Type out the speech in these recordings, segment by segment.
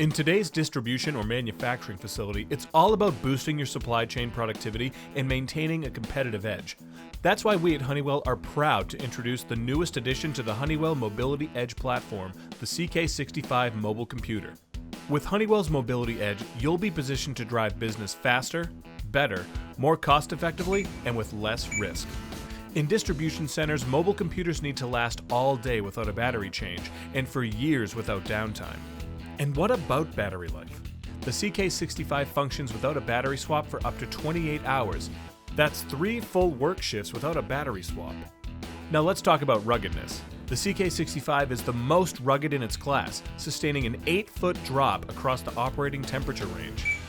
In today's distribution or manufacturing facility, it's all about boosting your supply chain productivity and maintaining a competitive edge. That's why we at Honeywell are proud to introduce the newest addition to the Honeywell Mobility Edge platform, the CK65 mobile computer. With Honeywell's Mobility Edge, you'll be positioned to drive business faster, better, more cost-effectively, and with less risk. In distribution centers, mobile computers need to last all day without a battery change, and for years without downtime. And what about battery life? The CK65 functions without a battery swap for up to 28 hours. That's 3 full work shifts without a battery swap. Now let's talk about ruggedness. The CK65 is the most rugged in its class, sustaining an 8-foot drop across the operating temperature range.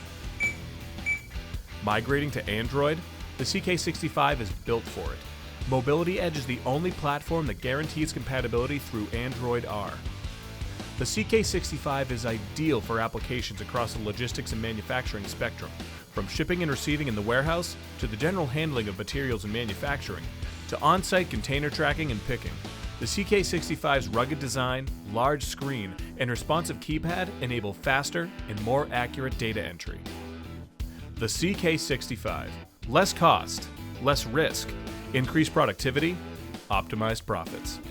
Migrating to Android? The CK65 is built for it. Mobility Edge is the only platform that guarantees compatibility through Android R. The CK65 is ideal for applications across the logistics and manufacturing spectrum, from shipping and receiving in the warehouse, to the general handling of materials and manufacturing, to on-site container tracking and picking. The CK65's rugged design, large screen, and responsive keypad enable faster and more accurate data entry. The CK65. Less cost, less risk, increased productivity, optimized profits.